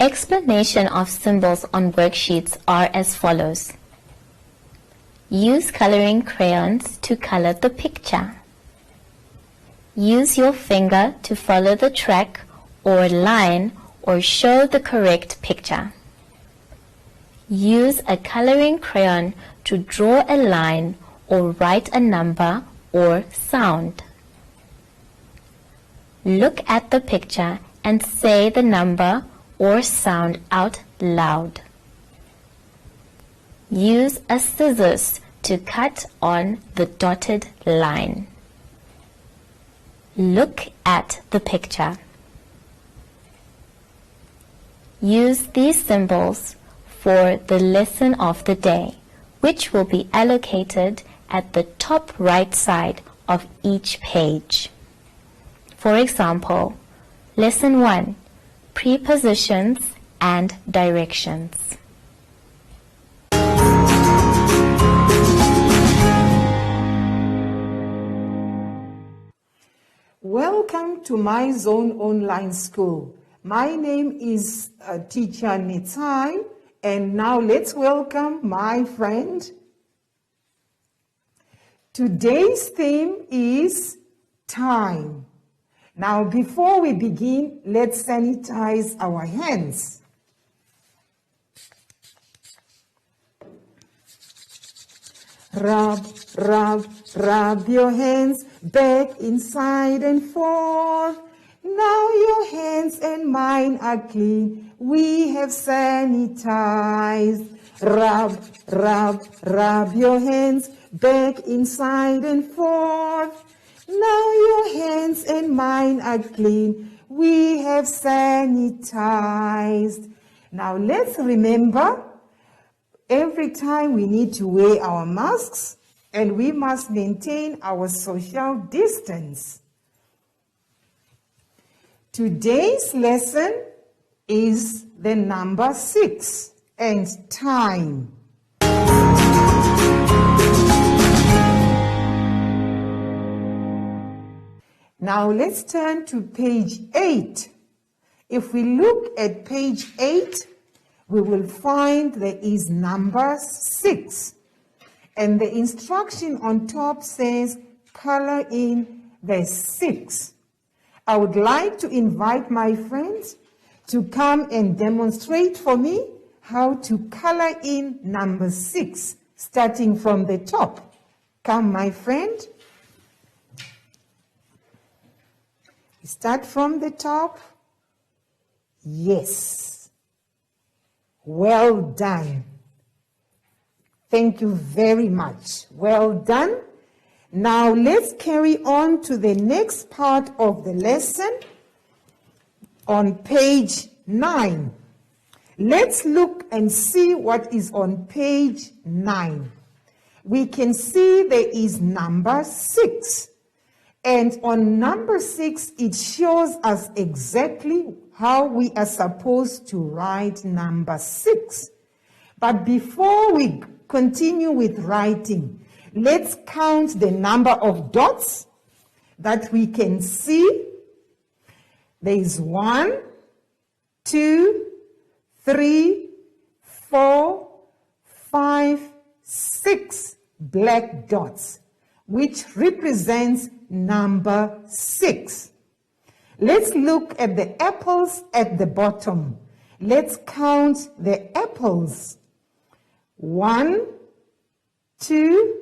Explanation of symbols on worksheets are as follows. Use coloring crayons to color the picture. Use your finger to follow the track or line or show the correct picture. Use a coloring crayon to draw a line or write a number or sound. Look at the picture and say the number or sound out loud. Use a scissors to cut on the dotted line. Look at the picture. Use these symbols for the lesson of the day, which will be allocated at the top right side of each page. For example, Lesson 1, Prepositions and Directions. Welcome to My Zone Online School. My name is Teacher Nitai, and now let's welcome my friend. Today's theme is time. Now, before we begin, let's sanitize our hands. Rub, rub, rub your hands back, inside and forth. Now your hands and mine are clean. We have sanitized. Rub, rub, rub your hands back, inside and forth. Now your hands and mine are clean. We have sanitized. Now let's remember, every time we need to wear our masks and we must maintain our social distance. Today's lesson is the number 6 and time. Now let's turn to page 8. If we look at page 8, we will find there is number 6. And the instruction on top says, color in the 6. I would like to invite my friends to come and demonstrate for me how to color in number 6, starting from the top. Come, my friend. Start from the top. Yes. Well done. Thank you very much. Well done. Now let's carry on to the next part of the lesson on page 9. Let's look and see what is on page 9. We can see there is number 6. And on number 6, it shows us exactly how we are supposed to write number 6. But before we continue with writing, let's count the number of dots that we can see. There is 1, 2, 3, 4, 5, 6 black dots, which represents number 6. Let's look at the apples at the bottom. Let's count the apples. 1, 2,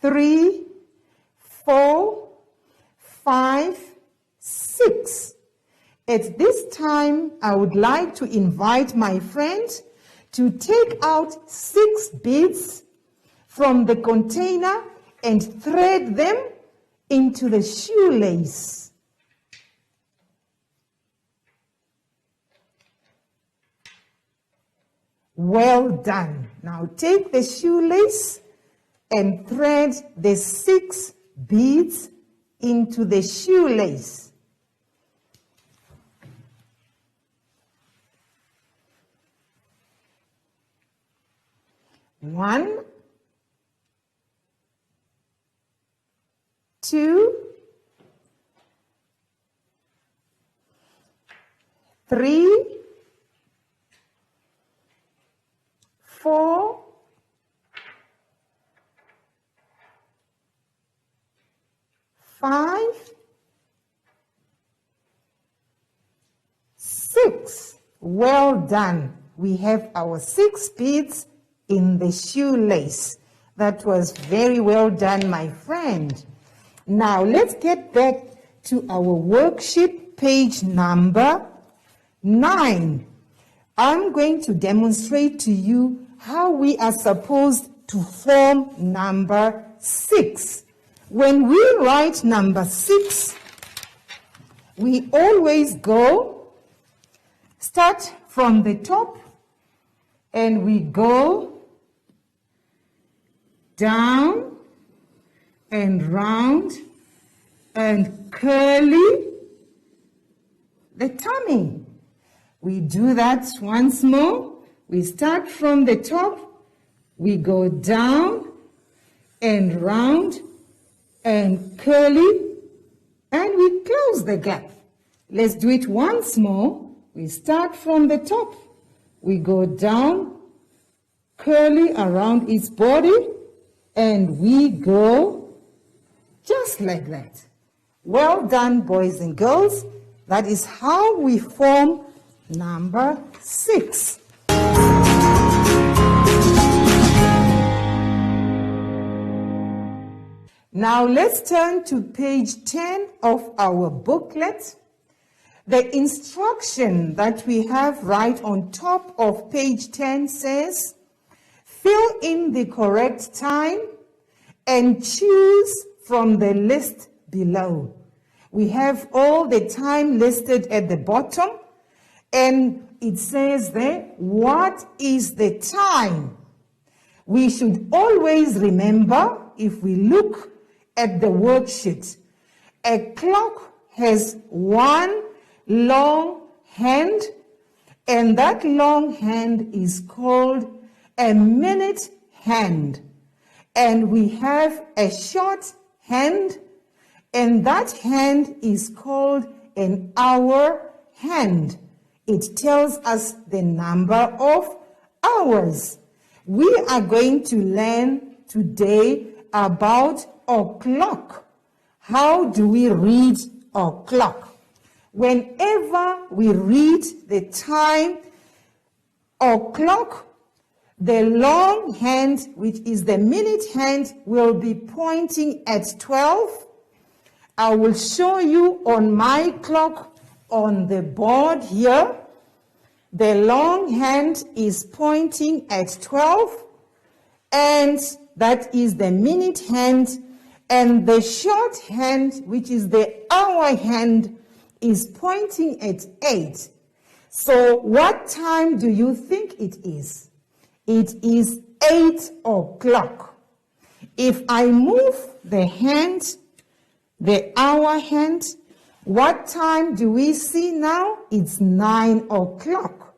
3, 4, 5, 6. At this time, I would like to invite my friend to take out 6 beads from the container and thread them into the shoelace. Well done. Now take the shoelace and thread the 6 beads into the shoelace. One, 2, 3, Well done. We have our 6 beads in the shoelace. That was very well done, my friend. Now, let's get back to our worksheet, page number 9. I'm going to demonstrate to you how we are supposed to form number 6. When we write number 6, we always start from the top, and we go down and round and curly the tummy. We do that once more. We start from the top, we go down and round and curly, and we close the gap. Let's do it once more. We start from the top, we go down, curly around its body, and we go just like that. Well done, boys and girls. That is how we form number 6. Now let's turn to page 10 of our booklet. The instruction that we have right on top of page 10 says, fill in the correct time and choose from the list below. We have all the time listed at the bottom, and it says there, what is the time? We should always remember, if we look at the worksheet, a clock has one long hand, and that long hand is called a minute hand. And we have a short hand, and that hand is called an hour hand. It tells us the number of hours. We are going to learn today about o'clock. How do we read o'clock? Whenever we read the time o'clock, the long hand, which is the minute hand, will be pointing at 12. I will show you on my clock on the board here. The long hand is pointing at 12, and that is the minute hand, and the short hand, which is the hour hand, is pointing at 8. So what time do you think it is? It is 8 o'clock. If I move the hand, the hour hand, what time do we see now? It's 9 o'clock.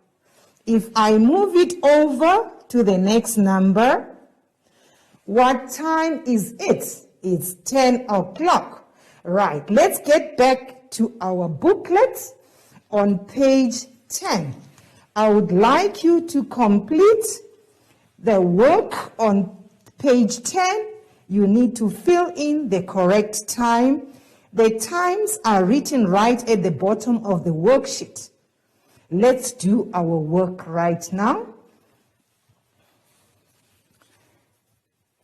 If I move it over to the next number, what time is it? It's 10 o'clock. Right, let's get back to our booklet on page 10. I would like you to complete the work on page 10. You need to fill in the correct time. The times are written right at the bottom of the worksheet. Let's do our work right now.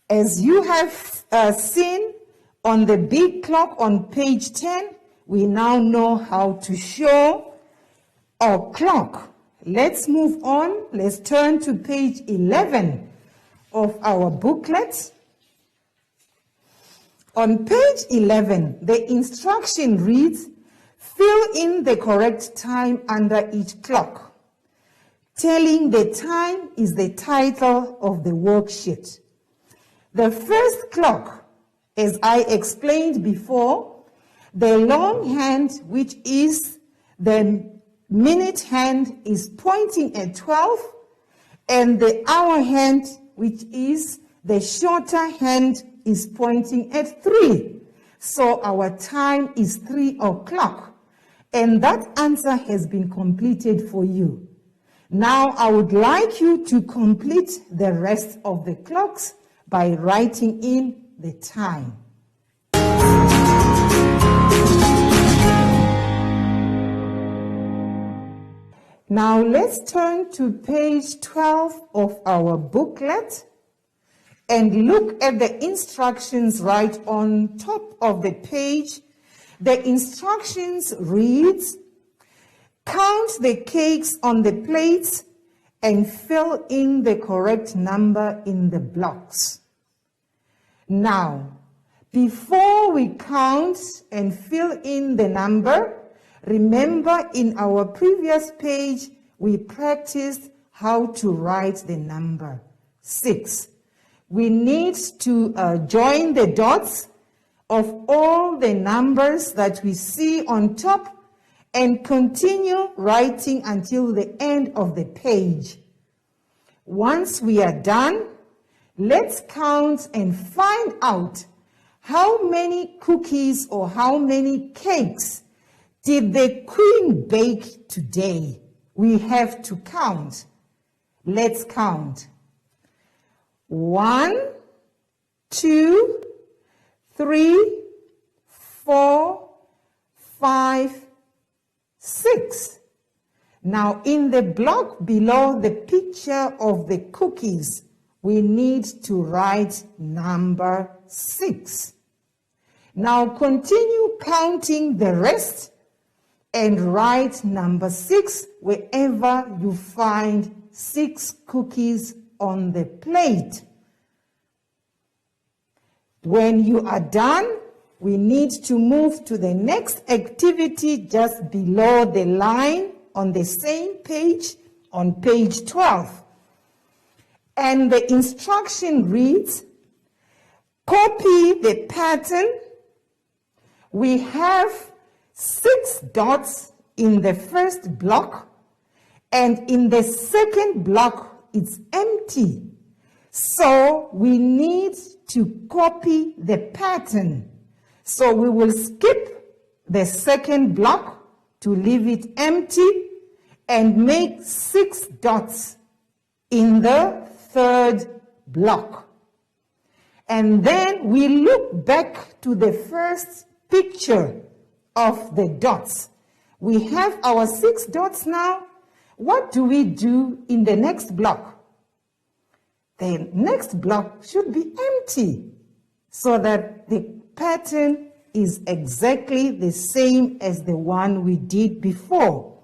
As you have seen on the big clock on page 10, we now know how to show o'clock. Let's move on. Let's turn to page 11 of our booklet. On page 11, the instruction reads, fill in the correct time under each clock. Telling the time is the title of the worksheet. The first clock, as I explained before, the long hand, which is the minute hand, is pointing at 12, and the hour hand, which is the shorter hand, is pointing at 3. So our time is 3 o'clock, and that answer has been completed for you. Now I would like you to complete the rest of the clocks by writing in the time. Now let's turn to page 12 of our booklet and look at the instructions right on top of the page. The instructions reads, count the cakes on the plates and fill in the correct number in the blocks. Now, before we count and fill in the number, remember in our previous page, we practiced how to write the number 6. We need to join the dots of all the numbers that we see on top and continue writing until the end of the page. Once we are done, let's count and find out how many cookies or how many cakes did the queen bake today. We have to count. Let's count. 1, 2, 3, 4, 5, 6. Now in the block below the picture of the cookies, we need to write number 6. Now continue counting the rest and write number 6 wherever you find 6 cookies on the plate. When you are done, we need to move to the next activity just below the line on the same page, on page 12. And the instruction reads, copy the pattern. We have 6 dots in the first block, and in the second block, it's empty. So we need to copy the pattern. So we will skip the second block to leave it empty and make 6 dots in the third block. And then we look back to the first picture of the dots. We have our 6 dots now. What do we do in the next block? The next block should be empty so that the pattern is exactly the same as the one we did before.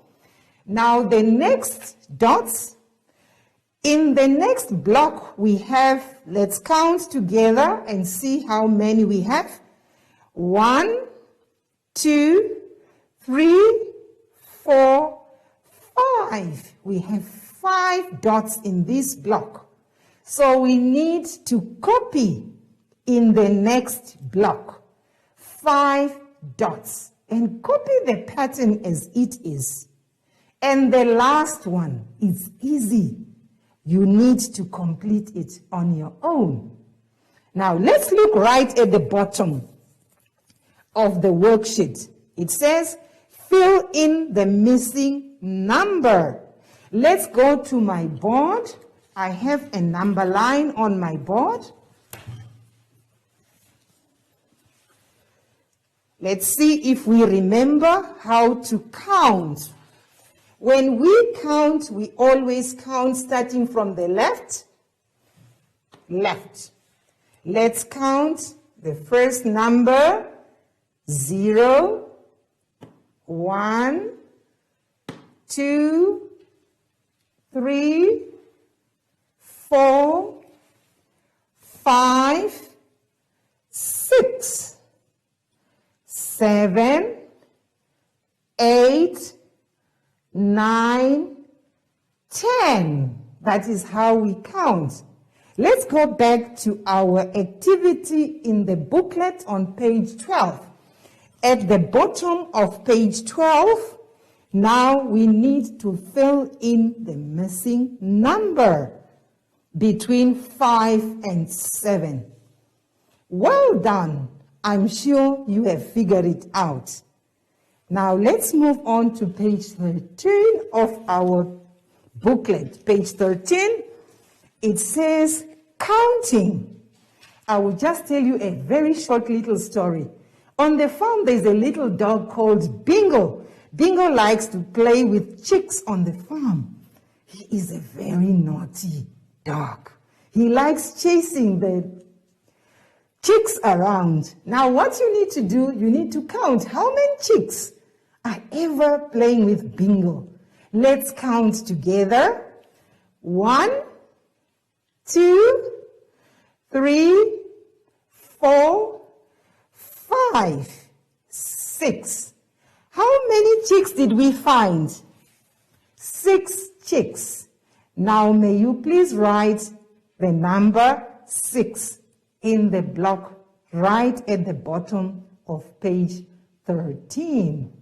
Now the next dots, in the next block we have, let's count together and see how many we have. 1, 2, 3, 4, 5. We have 5 dots in this block. So we need to copy in the next block 5 dots and copy the pattern as it is. And the last one is easy. You need to complete it on your own. Now let's look right at the bottom of the worksheet. It says, fill in the missing number. Let's go to my board. I have a number line on my board. Let's see if we remember how to count. When we count, we always count starting from the left. Left. Let's count the first number, 0, 1, 2, 3, 4, 5, 6, 7, 8, 9, 10. That is how we count. Let's go back to our activity in the booklet on page 12. At the bottom of page 12, now we need to fill in the missing number between 5 and 7. Well done. I'm sure you have figured it out. Now let's move on to page 13 of our booklet. Page 13, it says counting. I will just tell you a very short little story. On the farm, there's a little dog called Bingo. Bingo likes to play with chicks on the farm. He is a very naughty dog. He likes chasing the chicks around. Now, what you need to do, you need to count how many chicks are ever playing with Bingo. Let's count together. 1, 2, 3, 4, 5, 6. How many chicks did we find? 6 chicks. Now may you please write the number 6 in the block right at the bottom of page 13.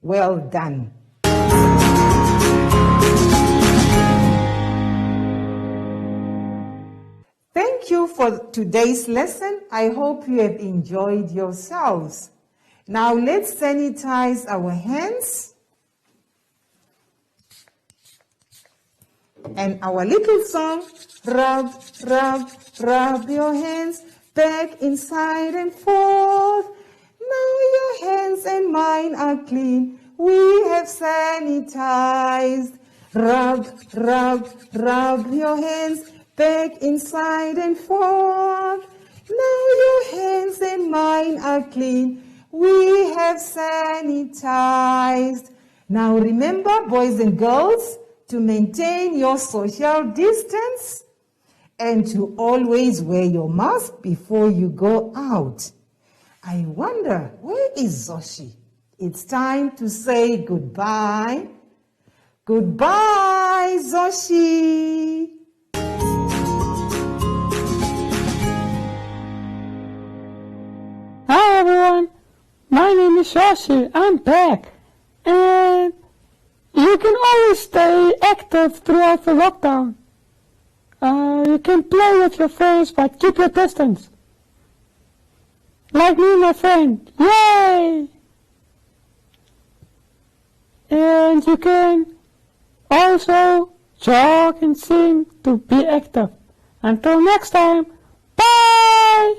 Well done. Thank you for today's lesson. I hope you have enjoyed yourselves. Now let's sanitize our hands. And our little song, rub, rub, rub your hands back, inside and forth. Now your hands and mine are clean. We have sanitized. Rub, rub, rub your hands back, inside and forth. Now your hands and mine are clean. We have sanitized. Now remember, boys and girls, to maintain your social distance and to always wear your mask before you go out. I wonder, where is Zoshi? It's time to say goodbye. Goodbye, Zoshi. Hi everyone, my name is Zoshi. I'm back. And you can always stay active throughout the lockdown. You can play with your friends, but keep your distance. Like me and my friend. Yay! And you can also jog and sing to be active. Until next time, bye!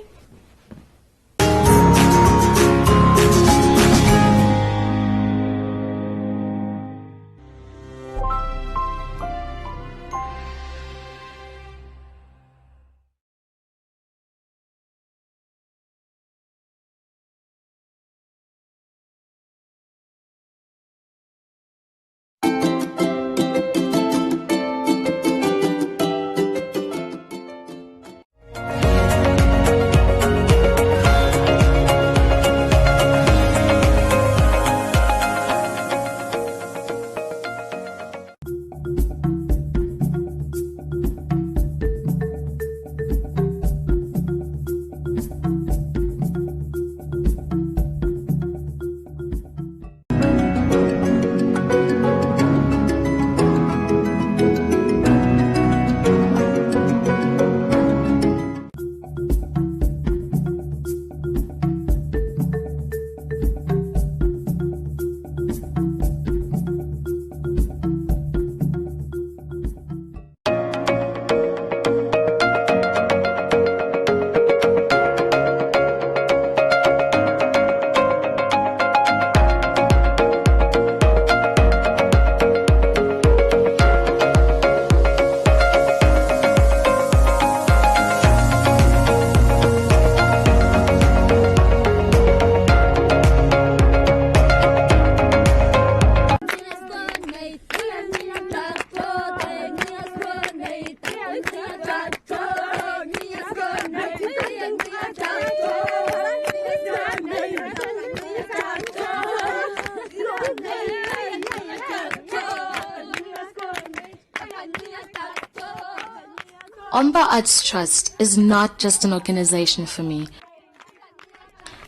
Omba Arts Trust is not just an organization for me.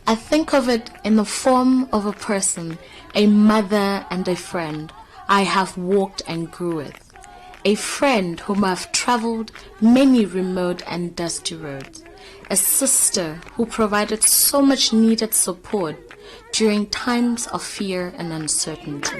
I think of it in the form of a person, a mother and a friend I have walked and grew with. A friend whom I've traveled many remote and dusty roads. A sister who provided so much needed support during times of fear and uncertainty.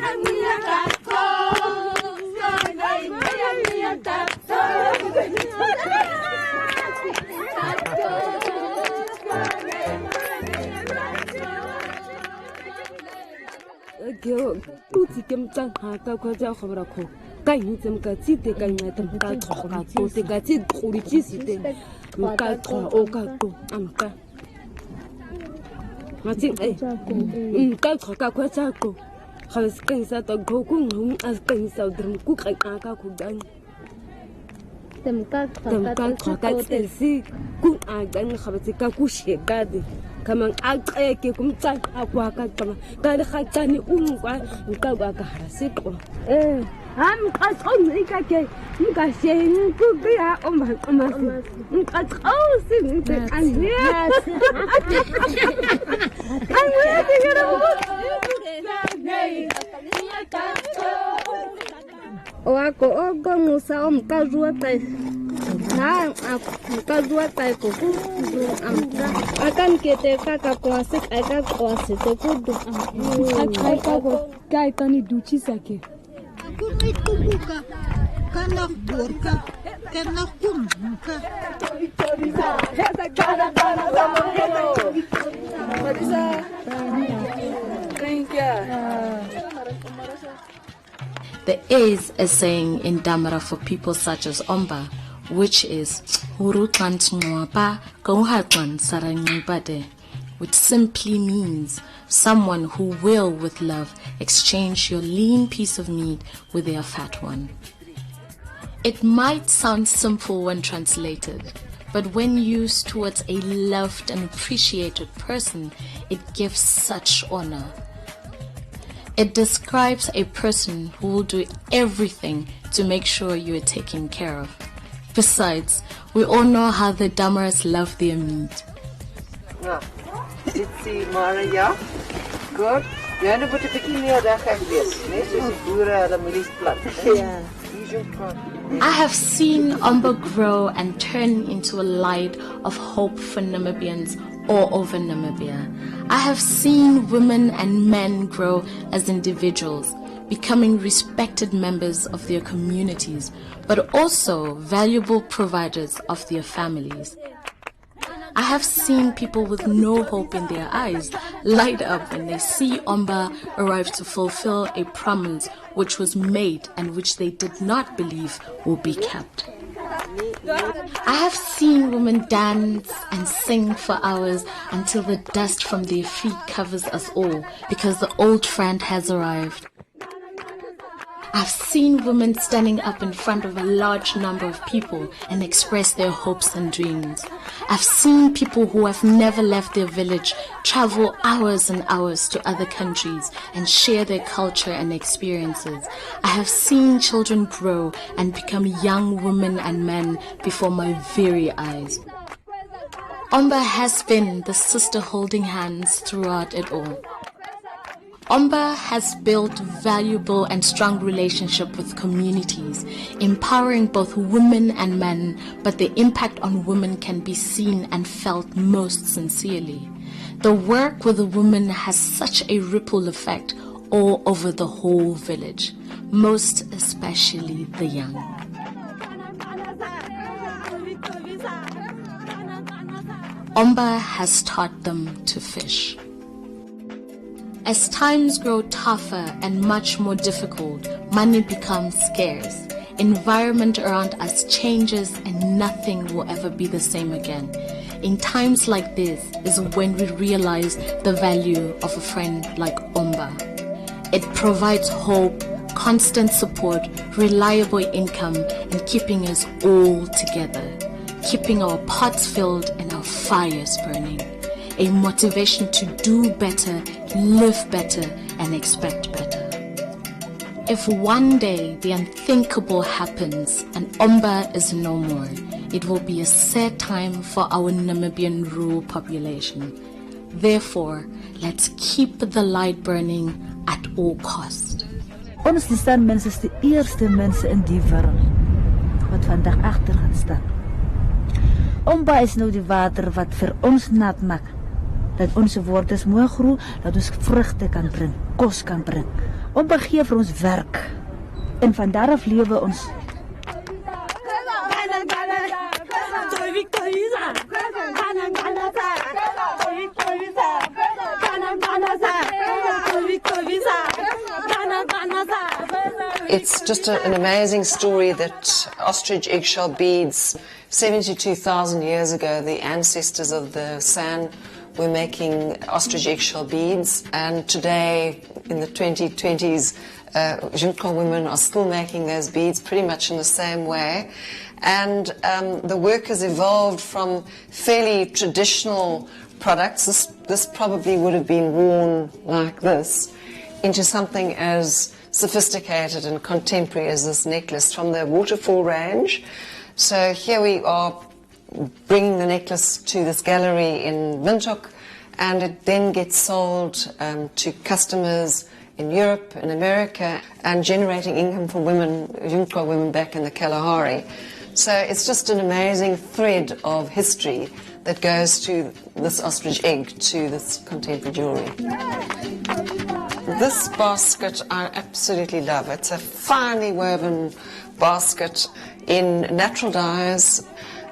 Kyo, Utikim Tanka, Horako, Kainum Katite, Kainatam, Kato, Tekati, Kuricity, Mukato, Okato, Amka. Matin, Kato, Kwatako. Has things at a goku, as things out them cook like Aka could done. Them cats see good again, Habatika Kushi, Daddy. Come on, I take him, Aquaka, Gadhatani, Ukawaka, Siko. I'm as only Kake, Mukashin, could be a my all things I'm here. I'm waiting Oako ogo sa mkazua tai na mkazua tai kuku amka akan kete kaka kwa sik aka kwa sik kudu aka go kai tani duchi sake Kun itubuka kana burka kana kumka There is a saying in Damara for people such as Omba, which is which simply means someone who will, with love, exchange your lean piece of meat with their fat one. It might sound simple when translated, but when used towards a loved and appreciated person, it gives such honor. It describes a person who will do everything to make sure you are taken care of. Besides, we all know how the Damaras love their meat. Sitsi Maria, good. You have to put a bikini on that I have seen Omba grow and turn into a light of hope for Namibians all over Namibia. I have seen women and men grow as individuals, becoming respected members of their communities, but also valuable providers of their families. I have seen people with no hope in their eyes light up when they see Omba arrive to fulfill a promise which was made and which they did not believe will be kept. I have seen women dance and sing for hours until the dust from their feet covers us all because the old friend has arrived. I've seen women standing up in front of a large number of people and express their hopes and dreams. I've seen people who have never left their village travel hours and hours to other countries and share their culture and experiences. I have seen children grow and become young women and men before my very eyes. Omba has been the sister holding hands throughout it all. Omba has built valuable and strong relationship with communities, empowering both women and men, but the impact on women can be seen and felt most sincerely. The work with the women has such a ripple effect all over the whole village, most especially the young. Omba has taught them to fish. As times grow tougher and much more difficult, money becomes scarce. Environment around us changes and nothing will ever be the same again. In times like this is when we realize the value of a friend like Omba. It provides hope, constant support, reliable income, and keeping us all together, keeping our pots filled and our fires burning. A motivation to do better, live better, and expect better. If one day the unthinkable happens and Omba is no more, it will be a sad time for our Namibian rural population. Therefore, let's keep the light burning at all cost. Ons die mense is die eerste mense in die wêreld wat vandag agter gaan staan. Omba is nou die water wat vir ons nat maak. Dat onze wortels mooi groeien, dat ons vruchten kan brengen, kos kan brengen. Omba gee vir ons werk. En van daaraf leven ons. It's just an amazing story that ostrich eggshell beads, 72,000 years ago, the ancestors of the San were making ostrich eggshell beads, and today in the 2020s, Junko women are still making those beads pretty much in the same way. And the work has evolved from fairly traditional products. This probably would have been worn like this, into something as sophisticated and contemporary as this necklace from the waterfall range. So here we are bringing the necklace to this gallery in Windhoek, and it then gets sold to customers in Europe, in America, and generating income for women, Junko women back in the Kalahari. So it's just an amazing thread of history that goes to this ostrich egg, to this contemporary jewelry. This basket I absolutely love. It's a finely woven basket in natural dyes.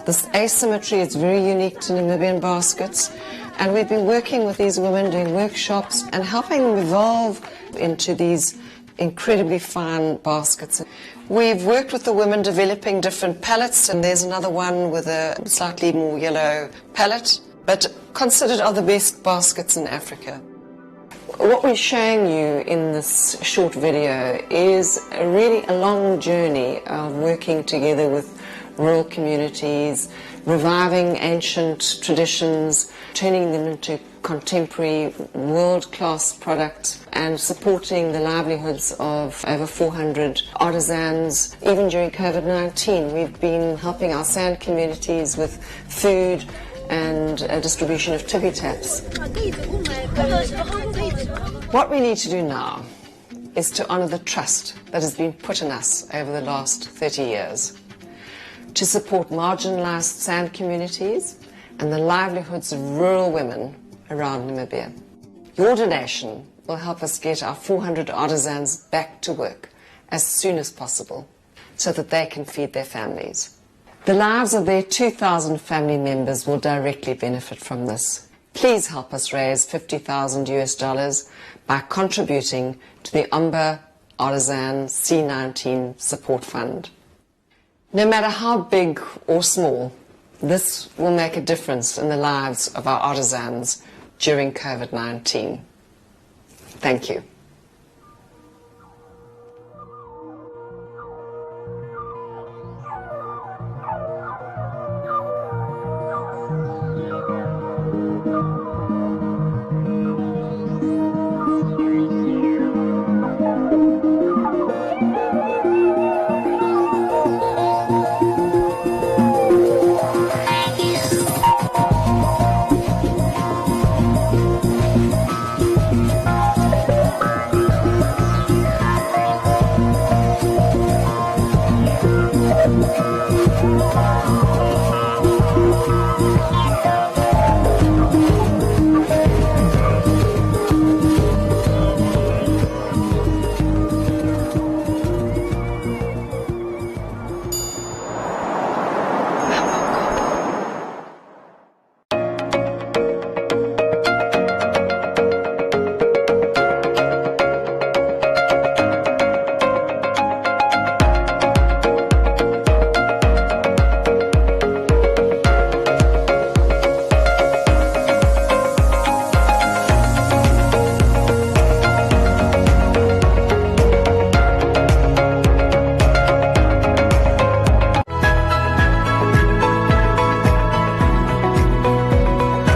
This asymmetry is very unique to Namibian baskets. And we've been working with these women, doing workshops and helping them evolve into these incredibly fine baskets. We've worked with the women developing different palettes, and there's another one with a slightly more yellow palette, but considered are the best baskets in Africa. What we're showing you in this short video is really a long journey of working together with rural communities, reviving ancient traditions, turning them into contemporary world-class products, and supporting the livelihoods of over 400 artisans. Even during COVID-19, we've been helping our sand communities with food and distribution of tippy taps. What we need to do now is to honour the trust that has been put in us over the last 30 years, to support marginalised sand communities and the livelihoods of rural women around Namibia. Your donation will help us get our 400 artisans back to work as soon as possible so that they can feed their families. The lives of their 2,000 family members will directly benefit from this. Please help us raise $50,000 by contributing to the Umba Artisan C19 Support Fund. No matter how big or small, this will make a difference in the lives of our artisans during COVID-19. Thank you.